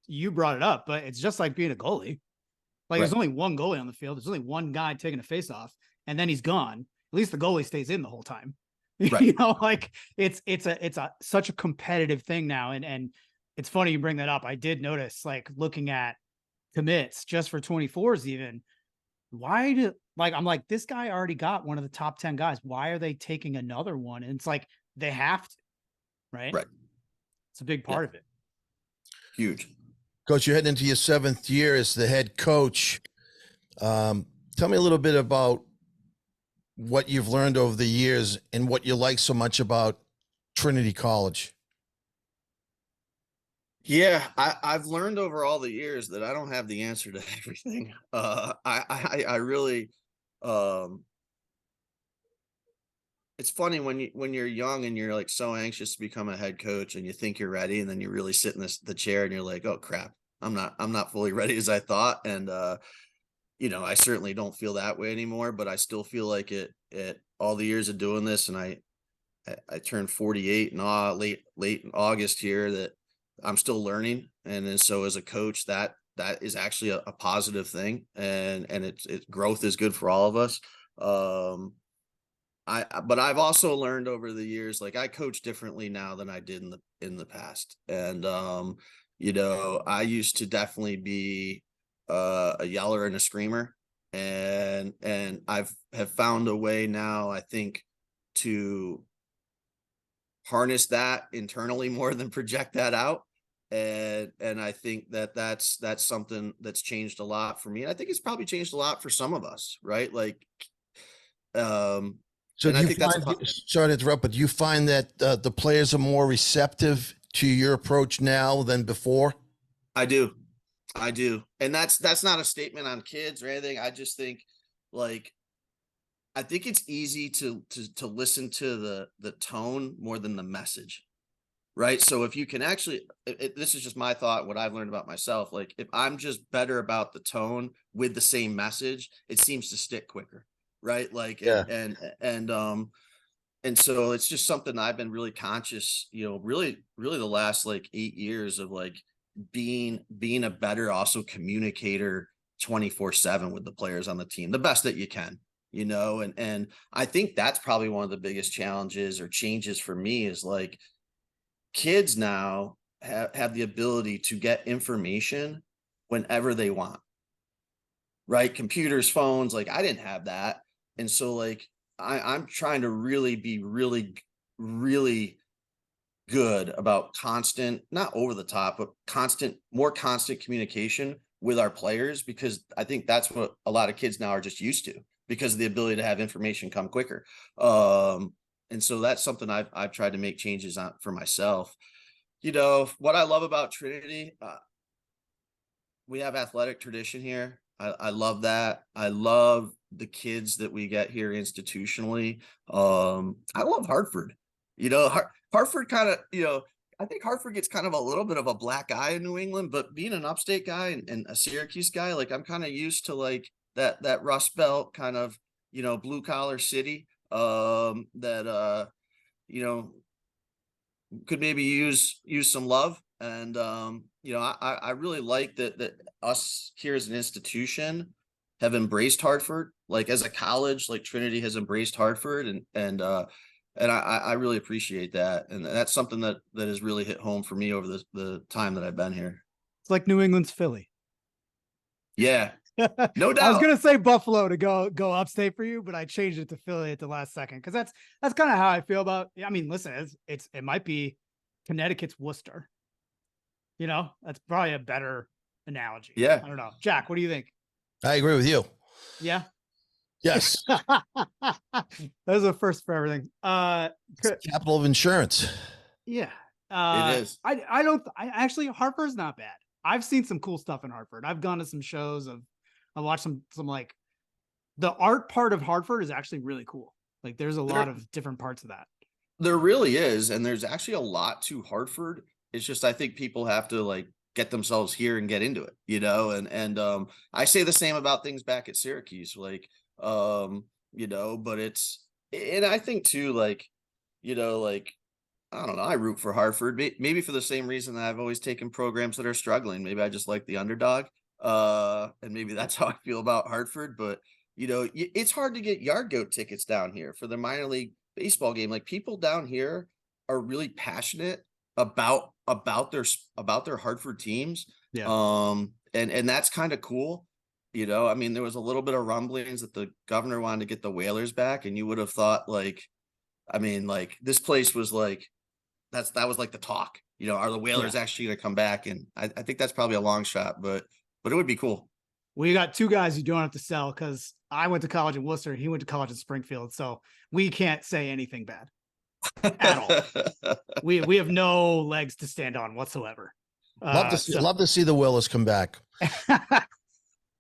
you brought it up, but it's just like being a goalie. Like, there's only one goalie on the field. There's only one guy taking a faceoff, and then he's gone. At least the goalie stays in the whole time. Right. Like it's such a competitive thing now. And it's funny you bring that up. I did notice, like, looking at commits just for 24s, even, I'm like, this guy already got one of the top 10 guys. Why are they taking another one? And it's like, they have to, right? Right. It's a big part of it. Huge. Coach, you're heading into your 7th year as the head coach. Tell me a little bit about what you've learned over the years and what you like so much about Trinity College. Yeah, I've learned over all the years that I don't have the answer to everything. I really, it's funny when you're young and you're like so anxious to become a head coach and you think you're ready, and then you really sit in the chair and you're like, oh crap, I'm not fully ready as I thought. And, I certainly don't feel that way anymore, but I still feel like it all the years of doing this. And I turned 48 in late in August here, that I'm still learning. And then, so as a coach, that is actually a positive thing. And it's growth is good for all of us. But I've also learned over the years, like, I coach differently now than I did in the past. And, I used to definitely be a yeller and a screamer. And have found a way now, I think, to harness that internally more than project that out. And I think that's something that's changed a lot for me. And I think it's probably changed a lot for some of us, right? Like, so and I think sorry to interrupt, but do you find that the players are more receptive to your approach now than before? I do. And that's not a statement on kids or anything. I just think, like, I think it's easy to listen to the tone more than the message. Right. So if you can actually, this is just my thought, what I've learned about myself. Like, if I'm just better about the tone with the same message, it seems to stick quicker. Right. Like, yeah. And so it's just something I've been really conscious, really the last like 8 years of, like, being a better also communicator 24/7 with the players on the team, the best that you can, and I think that's probably one of the biggest challenges or changes for me, is like, kids now have the ability to get information whenever they want, right? Computers, phones, like, I didn't have that. And so, like, I'm trying to really be really, really good about constant, not over the top, but more constant communication with our players, because I think that's what a lot of kids now are just used to, because of the ability to have information come quicker. And so that's something I've tried to make changes on for myself. What I love about Trinity, we have athletic tradition here. I love that. I love the kids that we get here institutionally. I love Hartford. Hartford kind of, I think Hartford gets kind of a little bit of a black eye in New England, but being an upstate guy and a Syracuse guy, like, I'm kind of used to, like, that Rust Belt kind of, blue collar city, that, could maybe use some love. And, I really like that us here as an institution have embraced Hartford, like as a college, like Trinity has embraced Hartford, and I really appreciate that. And that's something that has really hit home for me over the time that I've been here. It's like New England's Philly. Yeah, no I was doubt. gonna say Buffalo to go upstate for you, but I changed it to Philly at the last second because that's kind of how I feel about. I mean, listen, it might be Connecticut's Worcester. You know, that's probably a better analogy. Yeah. I don't know, Jack. What do you think? I agree with you. Yeah. Yes. That was a first for everything. Capital of insurance. Yeah. It is. I actually Hartford's not bad. I've seen some cool stuff in Hartford. I've gone to some shows I watched some like the art part of Hartford is actually really cool. Like there's a lot of different parts of that. There really is, and there's actually a lot to Hartford. It's just I think people have to like get themselves here and get into it, you know. And I say the same about things back at Syracuse, like you know, but and I think too, like, you know, like I don't know, I root for Hartford, maybe for the same reason that I've always taken programs that are struggling. Maybe I just like the underdog, and maybe that's how I feel about Hartford. But you know, it's hard to get yard goat tickets down here for the minor league baseball game. Like people down here are really passionate about their Hartford teams. Yeah. And that's kind of cool. You know, I mean, there was a little bit of rumblings that the governor wanted to get the Whalers back, and you would have thought like, I mean, like this place was like, that was like the talk, you know, are the Whalers actually going to come back? And I think that's probably a long shot, but it would be cool. Well, you got two guys you don't have to sell because I went to college in Worcester. He went to college in Springfield. So we can't say anything bad at all. We have no legs to stand on whatsoever. Love to see the Willis come back.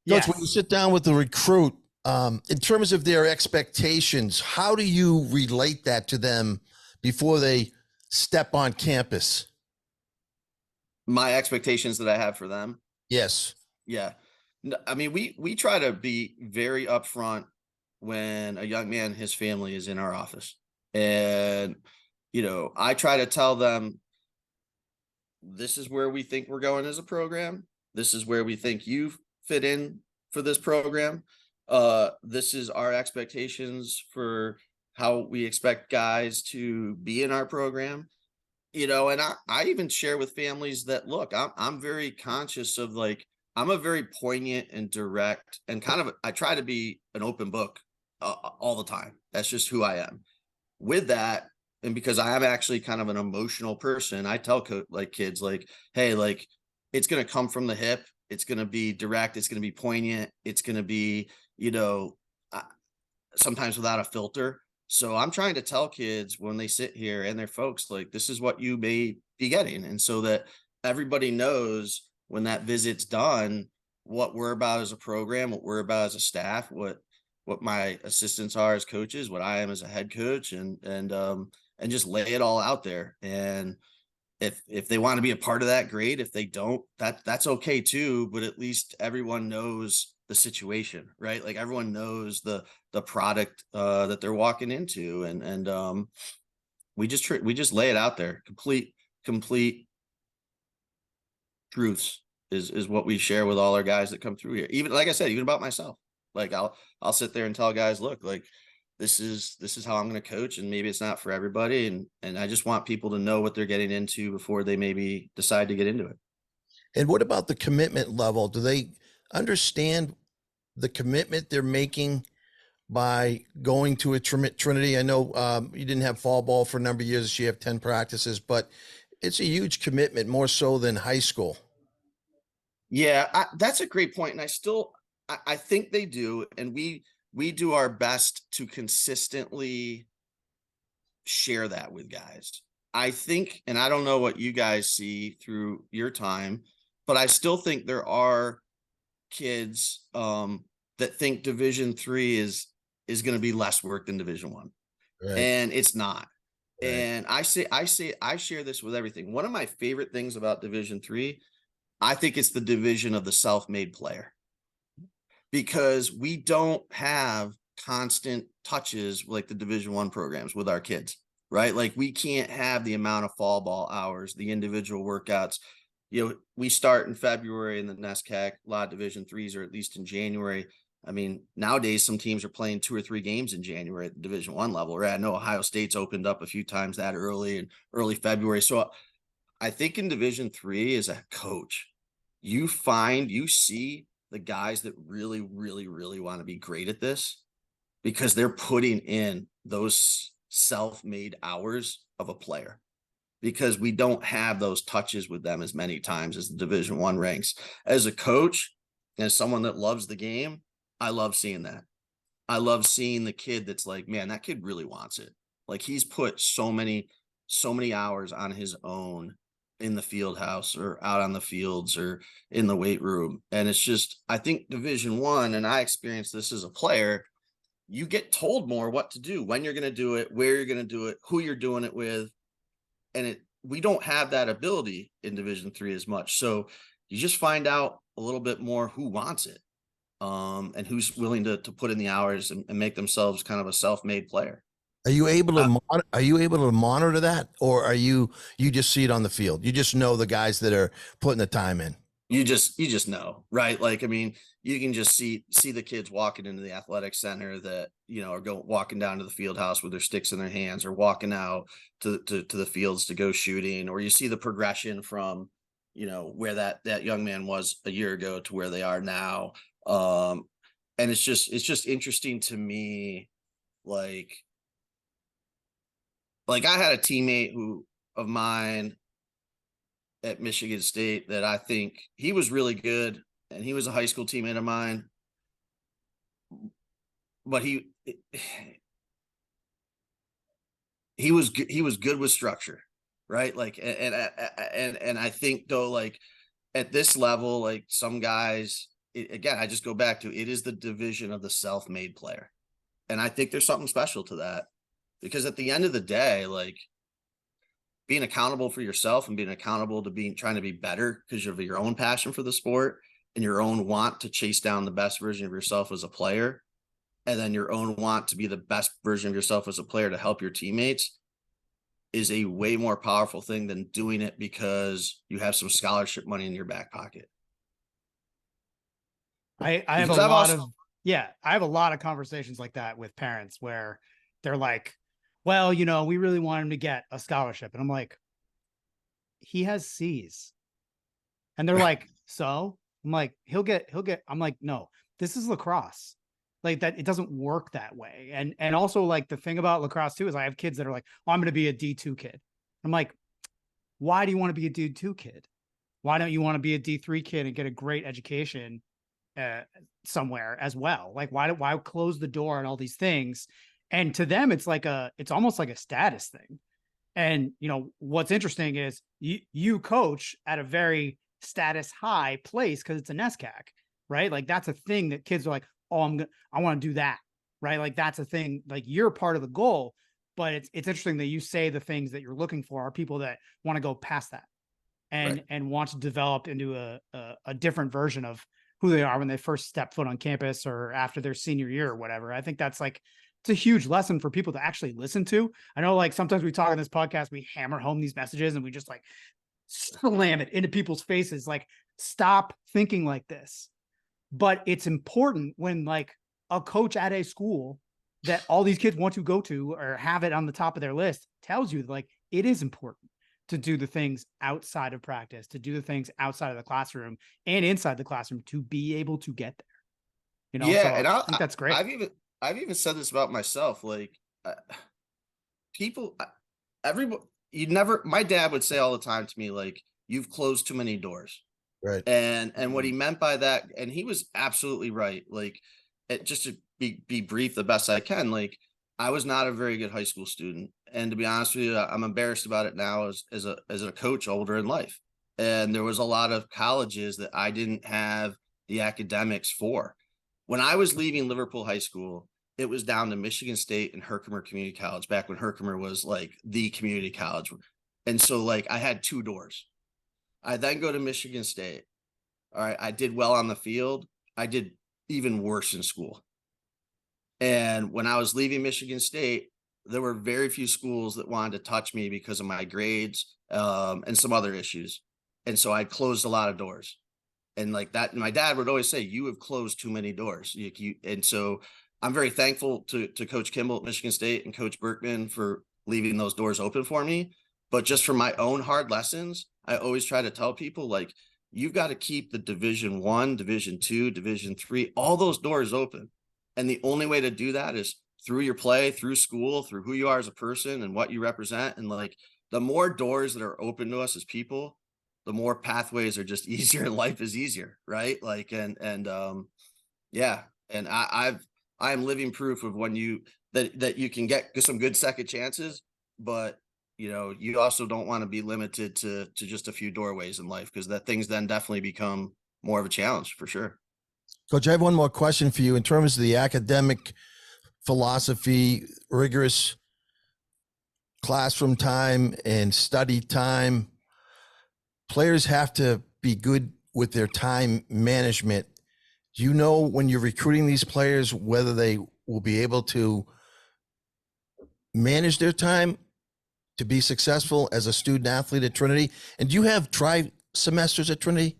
Yes. Coach, when you sit down with the recruit, in terms of their expectations, how do you relate that to them before they step on campus? My expectations that I have for them. Yes. Yeah. I mean, we try to be very upfront when a young man, his family is in our office. And, you know, I try to tell them, this is where we think we're going as a program. This is where we think you fit in for this program. This is our expectations for how we expect guys to be in our program. You know, and I even share with families that, look, I'm very conscious of like, I'm a very poignant and direct and kind of, I try to be an open book all the time. That's just who I am. With that, and because I am actually kind of an emotional person, I tell kids like, hey, like it's going to come from the hip. It's going to be direct. It's going to be poignant. It's going to be, you know, sometimes without a filter. So I'm trying to tell kids when they sit here and their folks, like, this is what you may be getting. And so that everybody knows when that visit's done, what we're about as a program, what we're about as a staff, what my assistants are as coaches, what I am as a head coach, and just lay it all out there. And if they want to be a part of that, great. If they don't, that's okay too. But at least everyone knows the situation, right? Like everyone knows the product that they're walking into, and we just lay it out there. Complete truths is what we share with all our guys that come through here. Even like I said, even about myself, like I'll sit there and tell guys, look, like this is how I'm going to coach, and maybe it's not for everybody. And I just want people to know what they're getting into before they maybe decide to get into it. And what about the commitment level? Do they understand the commitment they're making by going to a Trinity? I know you didn't have fall ball for a number of years. You have 10 practices, but it's a huge commitment, more so than high school. Yeah, that's a great point. And I think they do. And we do our best to consistently share that with guys. I think, and I don't know what you guys see through your time, but I still think there are kids that think Division III is going to be less work than Division I. Right. And it's not. Right. And I share this with everything. One of my favorite things about Division III, I think it's the division of the self-made player, because we don't have constant touches like the Division I programs with our kids, right? Like we can't have the amount of fall ball hours, the individual workouts. You know, we start in February in the NESCAC. A lot of Division IIIs are at least in January. I mean, nowadays some teams are playing 2 or 3 games in January at the Division I level. Right? I know Ohio State's opened up a few times that early in early February. So I think in Division III as a coach, you see the guys that really, really, really want to be great at this because they're putting in those self-made hours of a player, because we don't have those touches with them as many times as the Division I ranks. As a coach, as someone that loves the game, I love seeing that. I love seeing the kid that's like, man, that kid really wants it. Like he's put so many hours on his own in the field house or out on the fields or in the weight room. And it's just, I think Division I, and I experienced this as a player, you get told more what to do, when you're going to do it, where you're going to do it, who you're doing it with. And we don't have that ability in Division III as much. So you just find out a little bit more who wants it, and who's willing to put in the hours and make themselves kind of a self-made player. Are you able to monitor that, or are you just see it on the field? You just know the guys that are putting the time in. You just know, right? Like, I mean, you can just see the kids walking into the athletic center that, you know, are walking down to the field house with their sticks in their hands, or walking out to the fields to go shooting, or you see the progression from, you know, where that young man was a year ago to where they are now. And it's just interesting to me. Like I had a teammate of mine at Michigan State that I think he was really good, and he was a high school teammate of mine, but he was good with structure, right? Like, and I think though, like at this level, like some guys, again, I just go back to, it is the division of the self-made player. And I think there's something special to that, because at the end of the day, like being accountable for yourself and being accountable to trying to be better because of your own passion for the sport and your own want to chase down the best version of yourself as a player, and then your own want to be the best version of yourself as a player to help your teammates, is a way more powerful thing than doing it because you have some scholarship money in your back pocket. I have I have a lot of conversations like that with parents where they're like, well, you know, we really want him to get a scholarship. And I'm like, he has C's. And they're like, so I'm like, he'll get, I'm like, no, this is lacrosse. Like that, it doesn't work that way. And also like the thing about lacrosse too, is I have kids that are like, oh, I'm going to be a D2 kid. I'm like, why do you want to be a D2 kid? Why don't you want to be a D3 kid and get a great education somewhere as well? Like why close the door on all these things? And to them, it's almost like a status thing. And, you know, what's interesting is you coach at a very status high place because it's a NESCAC, right? Like that's a thing that kids are like, oh, I want to do that, right? Like that's a thing, like you're part of the goal, but it's interesting that you say the things that you're looking for are people that want to go past that and want to develop into a different version of who they are when they first step foot on campus or after their senior year or whatever. I think that's like, it's a huge lesson for people to actually listen to. I know like sometimes we talk on this podcast, we hammer home these messages and we just like slam it into people's faces. Like, stop thinking like this. But it's important when like a coach at a school that all these kids want to go to or have it on the top of their list tells you like, it is important to do the things outside of practice, to do the things outside of the classroom and inside the classroom to be able to get there. You know, yeah, so and I think that's great. I've even said this about myself. Like my dad would say all the time to me, like, you've closed too many doors. Right. And what he meant by that, and he was absolutely right. Like, just to be brief the best I can, like, I was not a very good high school student. And to be honest with you, I'm embarrassed about it now as a coach older in life. And there was a lot of colleges that I didn't have the academics for. When I was leaving Liverpool High School, it was down to Michigan State and Herkimer Community College, back when Herkimer was like the community college. And so like I had 2 doors. I then go to Michigan State. All right. I did well on the field. I did even worse in school. And when I was leaving Michigan State, there were very few schools that wanted to touch me because of my grades and some other issues. And so I closed a lot of doors. And like that, my dad would always say, you have closed too many doors. And so I'm very thankful to Coach Kimball at Michigan State and Coach Berkman for leaving those doors open for me. But just from my own hard lessons, I always try to tell people, like, you've got to keep the Division I, Division II, Division III, all those doors open. And the only way to do that is through your play, through school, through who you are as a person and what you represent. And like, the more doors that are open to us as people, the more pathways are just easier and life is easier. Right. Like, yeah. And I'm living proof of when that you can get some good second chances, but you also don't want to be limited to just a few doorways in life, because that things then definitely become more of a challenge for sure. Coach, I have one more question for you in terms of the academic philosophy, rigorous classroom time and study time. Players have to be good with their time management. Do you know when you're recruiting these players whether they will be able to manage their time to be successful as a student athlete at Trinity? And do you have semesters at Trinity?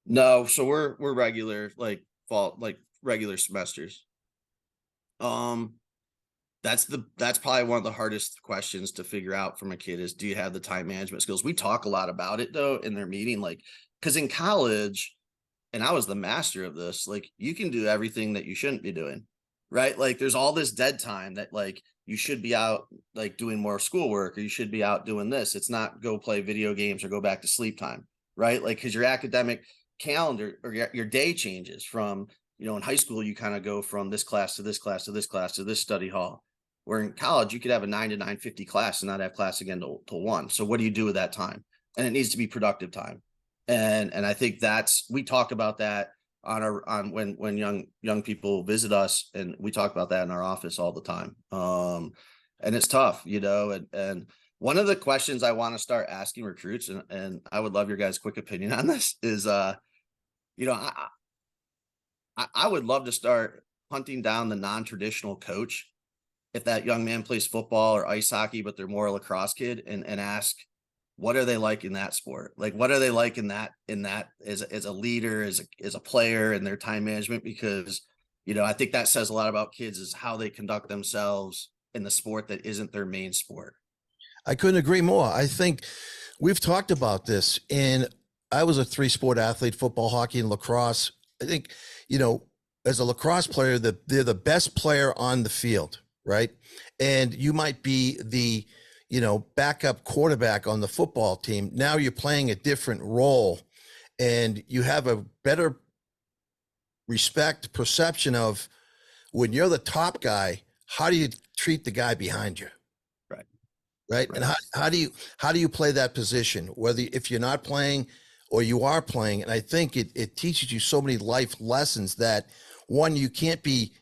No, so we're regular, like fall, like regular semesters. That's probably one of the hardest questions to figure out from a kid is, do you have the time management skills? We talk a lot about it though in their meeting, like, because in college, and I was the master of this, like, you can do everything that you shouldn't be doing, right? Like, there's all this dead time that, like, you should be out, like, doing more schoolwork, or you should be out doing this. It's not go play video games or go back to sleep time, right? Like, because your academic calendar or your day changes from, in high school, you kind of go from this class to this class to this class to this study hall. Where in college, you could have a 9 to 9:50 class and not have class again till 1. So what do you do with that time? And it needs to be productive time. And I think we talk about that on when young people visit us, and we talk about that in our office all the time. And it's tough, and one of the questions I want to start asking recruits, and I would love your guys' quick opinion on this, is, I would love to start hunting down the non-traditional coach if that young man plays football or ice hockey, but they're more a lacrosse kid, and ask, what are they like in that sport? Like, what are they like in that as a leader, as a player, and their time management? Because, I think that says a lot about kids, is how they conduct themselves in the sport that isn't their main sport. I couldn't agree more. I think we've talked about this, and I was a 3-sport athlete, football, hockey, and lacrosse. I think, as a lacrosse player, they're the best player on the field, right? And you might be the, backup quarterback on the football team. Now you're playing a different role, and you have a better perception of, when you're the top guy, how do you treat the guy behind you? Right. And how do you play that position, whether if you're not playing or you are playing? And I think it teaches you so many life lessons that, one, you can't be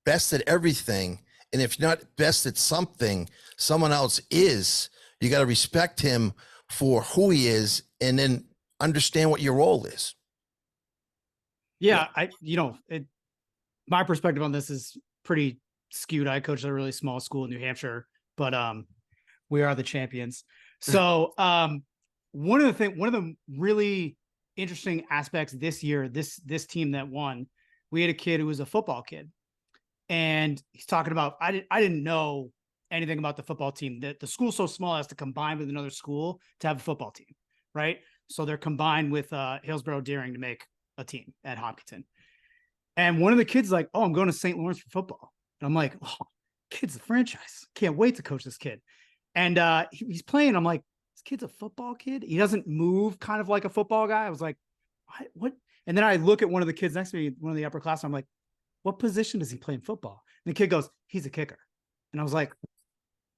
best at everything. And if you're not best at something, someone else is. You got to respect him for who he is, and then understand what your role is. Yeah. My perspective on this is pretty skewed. I coached at a really small school in New Hampshire, but, we are the champions. So, one of the really interesting aspects this year, this team that won, we had a kid who was a football kid, and he's talking about, I didn't know anything about the football team. That the school's so small as to combine with another school to have a football team, right? So they're combined with Hillsborough Deering to make a team at Hopkinton. And one of the kids is like, "Oh, I'm going to St. Lawrence for football." And I'm like, "Oh, kid's the franchise. Can't wait to coach this kid." And he's playing. I'm like, "This kid's a football kid. He doesn't move kind of like a football guy." I was like, "What?" And then I look at one of the kids next to me, one of the upper class. I'm like, "What position does he play in football?" And the kid goes, "He's a kicker." And I was like,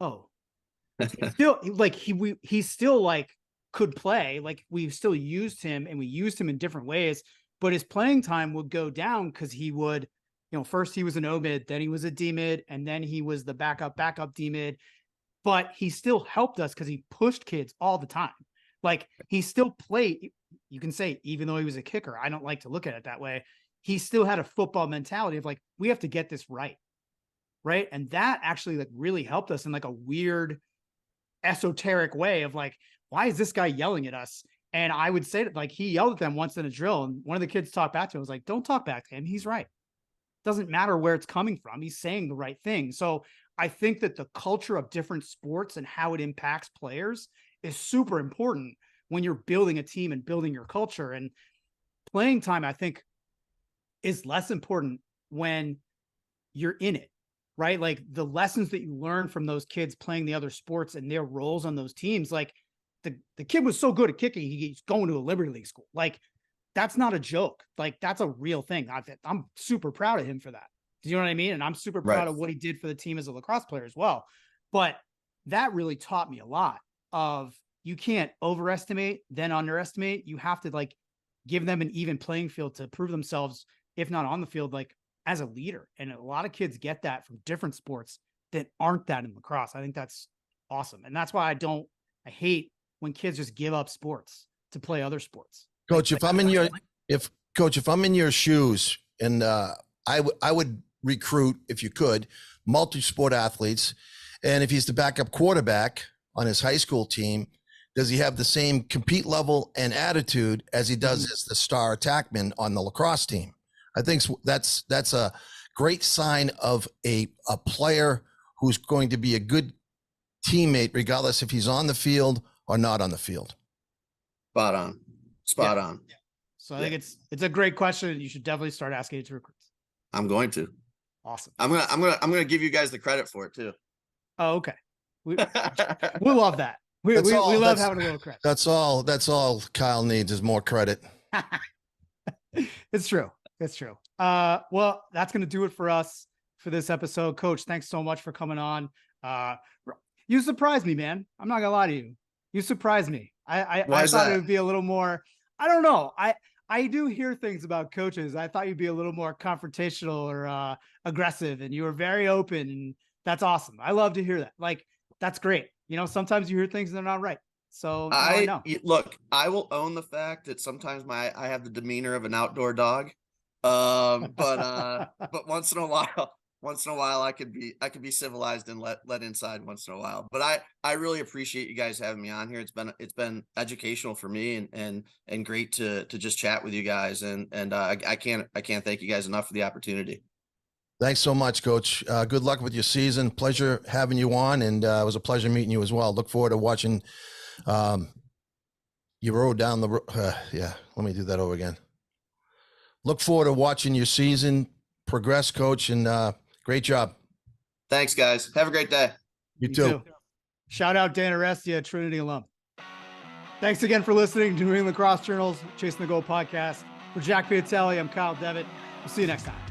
"Oh." He still like could play. Like, we still used him, and we used him in different ways, but his playing time would go down because he would, first he was an O-mid, then he was a D-mid, and then he was the backup D-mid. But he still helped us because he pushed kids all the time. Like, he still played, you can say, even though he was a kicker, I don't like to look at it that way, he still had a football mentality of like, we have to get this right. Right. And that actually like really helped us in like a weird esoteric way of like, why is this guy yelling at us? And I would say that, like, he yelled at them once in a drill, and one of the kids talked back to him. I was like, don't talk back to him. He's right. Doesn't matter where it's coming from. He's saying the right thing. So I think that the culture of different sports and how it impacts players is super important when you're building a team and building your culture. And playing time, I think, is less important when you're in it, right? Like, the lessons that you learn from those kids playing the other sports and their roles on those teams, like, the kid was so good at kicking, he's going to a Liberty League school. Like, that's not a joke. Like, that's a real thing. I'm super proud of him for that. Do you know what I mean? And I'm super proud of what he did for the team as a lacrosse player as well. But that really taught me a lot of, you can't overestimate, then underestimate. You have to, like, give them an even playing field to prove themselves, if not on the field, like, as a leader. And a lot of kids get that from different sports that aren't that in lacrosse. I think that's awesome. And that's why I hate when kids just give up sports to play other sports. Coach, if I'm in your shoes, and I would recruit, if you could, multi-sport athletes. And if he's the backup quarterback on his high school team, does he have the same compete level and attitude as he does as the star attackman on the lacrosse team? I think that's a great sign of a player who's going to be a good teammate, regardless if he's on the field or not on the field. Spot on. Yeah. So I think it's a great question. You should definitely start asking it to recruits. I'm going to. Awesome. I'm gonna give you guys the credit for it too. Oh, okay. We love that. We love having a little credit. That's all Kyle needs is more credit. It's true. It's true. Well, that's going to do it for us for this episode. Coach, thanks so much for coming on. You surprised me, man. I'm not gonna lie to you. You surprised me. I thought it would be a little more, I don't know. I do hear things about coaches. I thought you'd be a little more confrontational or aggressive, and you were very open, and that's awesome. I love to hear that. Like, that's great. You know, sometimes you hear things and they're not right. So look, I will own the fact that sometimes I have the demeanor of an outdoor dog. But once in a while I could be civilized and let inside once in a while. But I really appreciate you guys having me on here. It's been educational for me and great to just chat with you guys. And I can't thank you guys enough for the opportunity. Thanks so much, Coach. Good luck with your season. Pleasure having you on, and it was a pleasure meeting you as well. Look forward to watching you rode down the let me do that over again. Look forward to watching your season progress, Coach, and great job. Thanks, guys. Have a great day. You too. Shout out Dan Arestia, Trinity alum. Thanks again for listening to New England Lacrosse Journal's Chasing the Goal podcast. For Jack Piatelli, I'm Kyle Devitt. We'll see you next time.